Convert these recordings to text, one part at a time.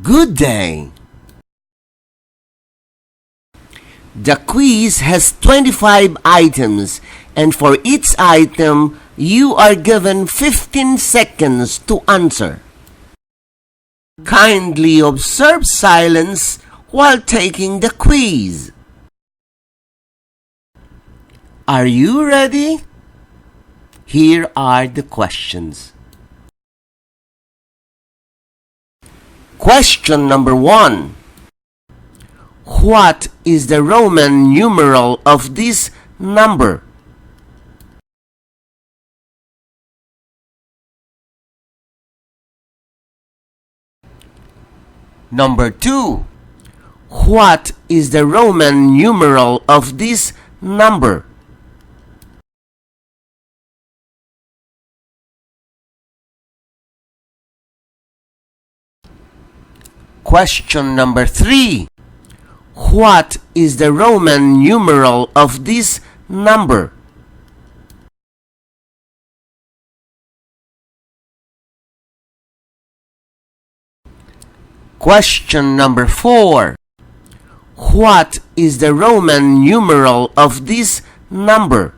Good day! The quiz has 25 items, and for each item, you are given 15 seconds to answer. Kindly observe silence while taking the quiz. Are you ready? Here are the questions. Question number 1. What is the Roman numeral of this number? Number 2. What is the Roman numeral of this number? Question number 3. What is the Roman numeral of this number? Question number 4. What is the Roman numeral of this number?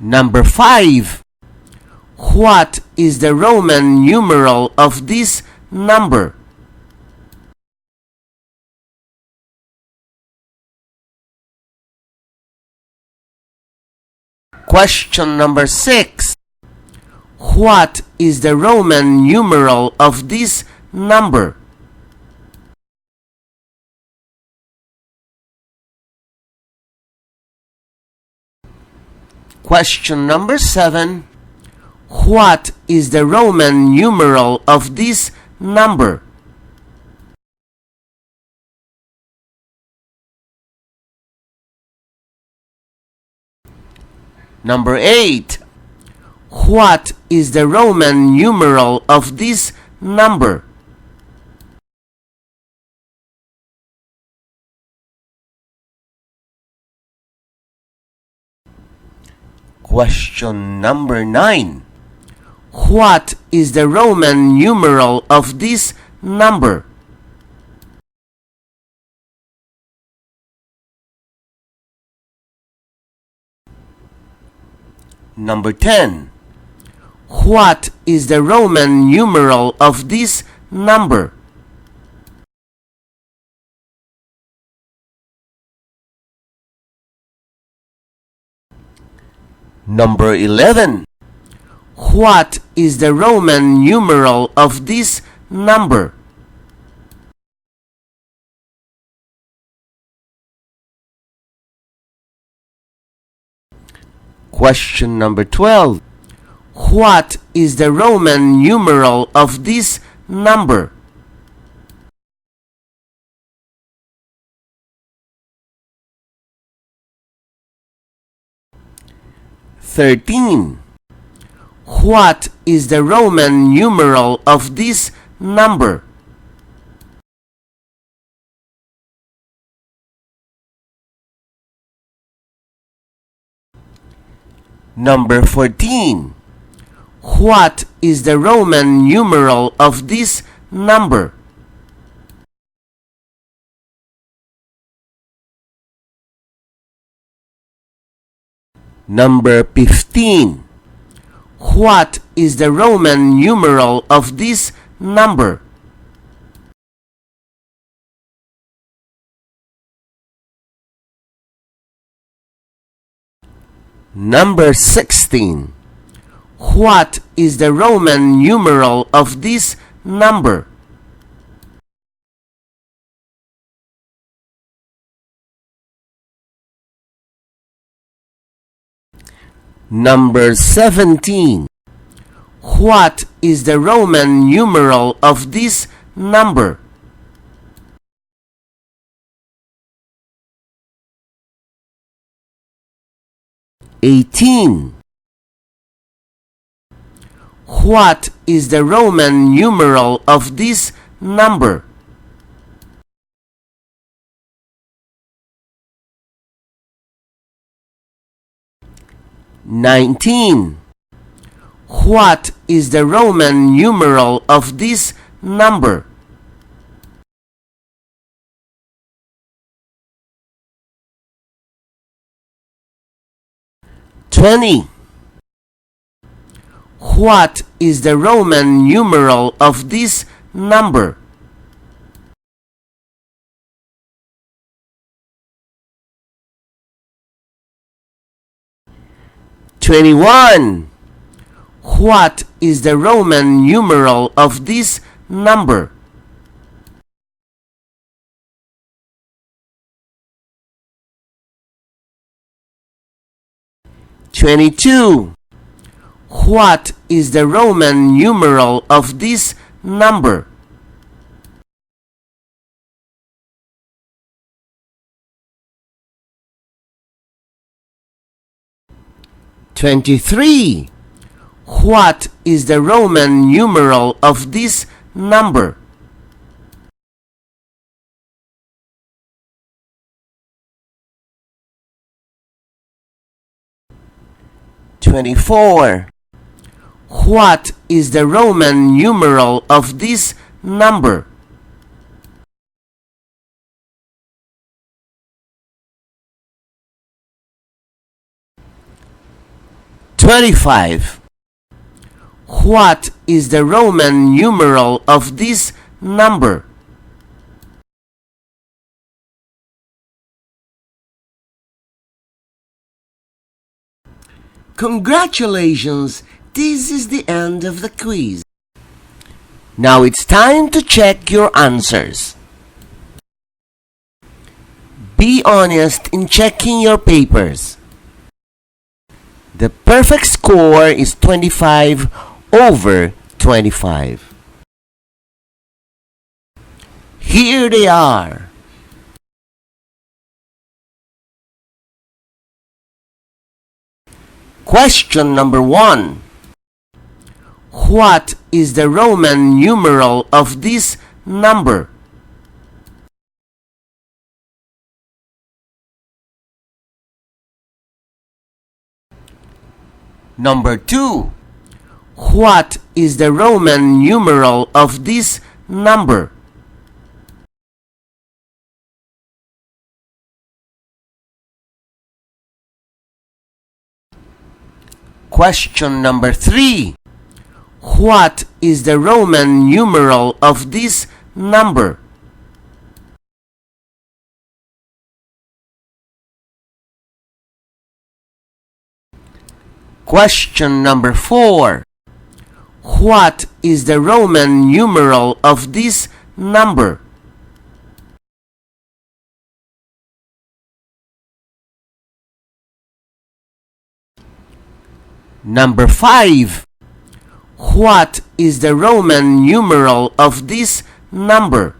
Number 5. What is the Roman numeral of this number? Question number 6. What is the Roman numeral of this number? Question number 7. What is the Roman numeral of this number? Number 8. What is the Roman numeral of this number? Question number 9. What is the Roman numeral of this number? Number 10. What is the Roman numeral of this number? Number 11. What is the Roman numeral of this number? Question number 12. What is the Roman numeral of this number? What is the Roman numeral of this number? 14. What is the Roman numeral of this number? Number 15. What is the Roman numeral of this number? Number 16. What is the Roman numeral of this number? Number 17. What is the Roman numeral of this number? What is the Roman numeral of this number? 19. 19. What is the Roman numeral of this number? 20. What is the Roman numeral of this number? 21. What is the Roman numeral of this number? 22. What is the Roman numeral of this number? 23. What is the Roman numeral of this number? 24. What is the Roman numeral of this number? 25. What is the Roman numeral of this number? 'Congratulations! This is the end of the quiz. Now it's time to check your answers. Be honest in checking your papers. The perfect score is 25 over 25. Here they are. Question number 1. What is the Roman numeral of this number? Number 2. What is the Roman numeral of this number? Question number 3. What is the Roman numeral of this number? Question number 4. What is the Roman numeral of this number? Number 5. What is the Roman numeral of this number?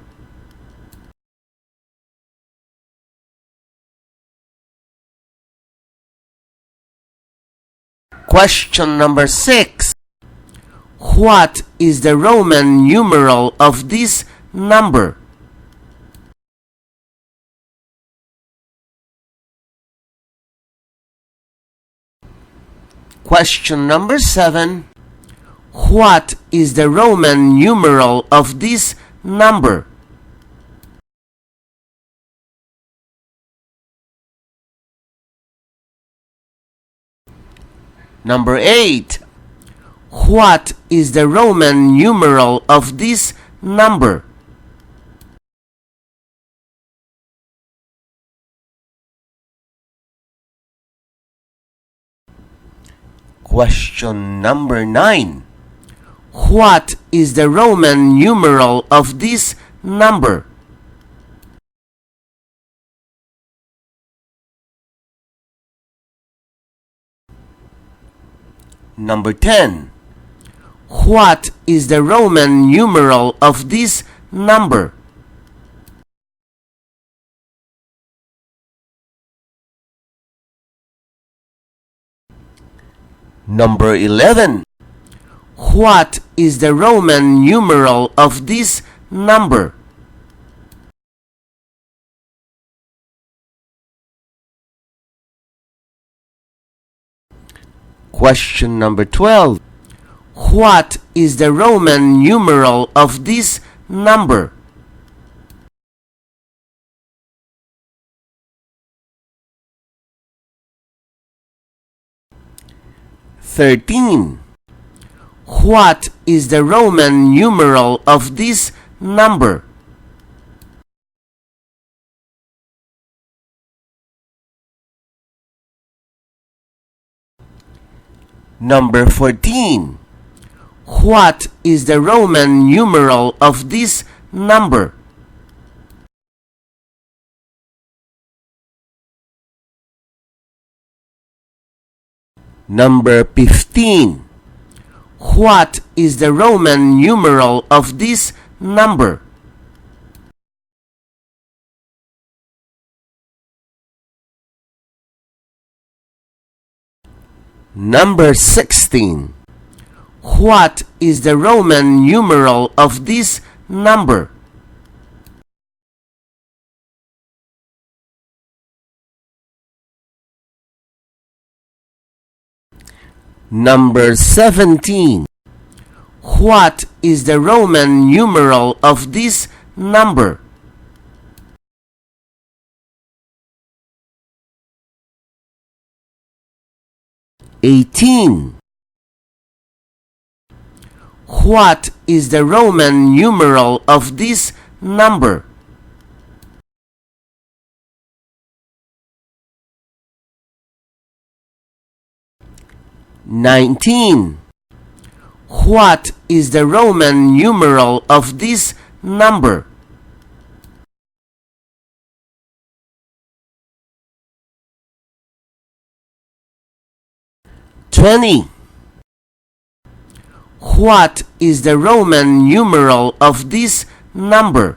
Question number 6. What is the Roman numeral of this number? Question number 7. What is the Roman numeral of this number? Number 8. What is the Roman numeral of this number? Question number 9. What is the Roman numeral of this number? Number 10. What is the Roman numeral of this number? Number 11. What is the Roman numeral of this number? Question number 12. What is the Roman numeral of this number? What is the Roman numeral of this number? Number 14. What is the Roman numeral of this number? Number 15. What is the Roman numeral of this number? Number 16. What is the Roman numeral of this number? Number 17. What is the Roman numeral of this number? What is the Roman numeral of this number? 19. What is the Roman numeral of this number? 20. What is the Roman numeral of this number?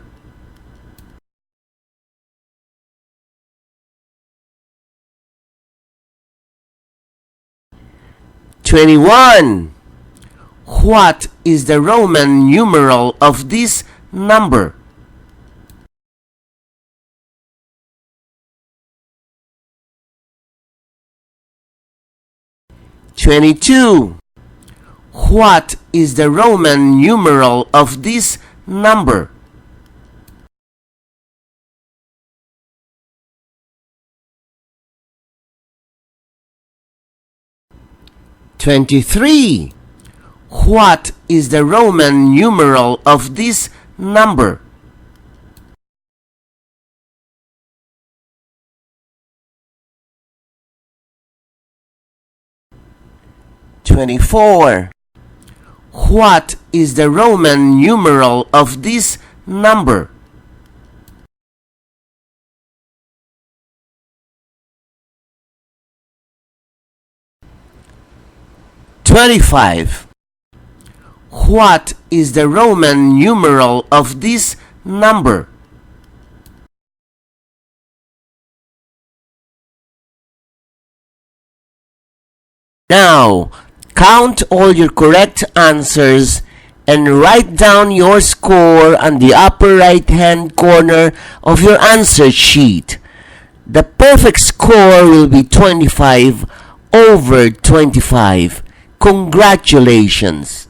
21. What is the Roman numeral of this number? 22. What is the Roman numeral of this number? 23. What is the Roman numeral of this number? 24. What is the Roman numeral of this number? 25. What is the Roman numeral of this number? 'Now, count all your correct answers and write down your score on the upper right-hand corner of your answer sheet. The perfect score will be 25 over 25. Congratulations!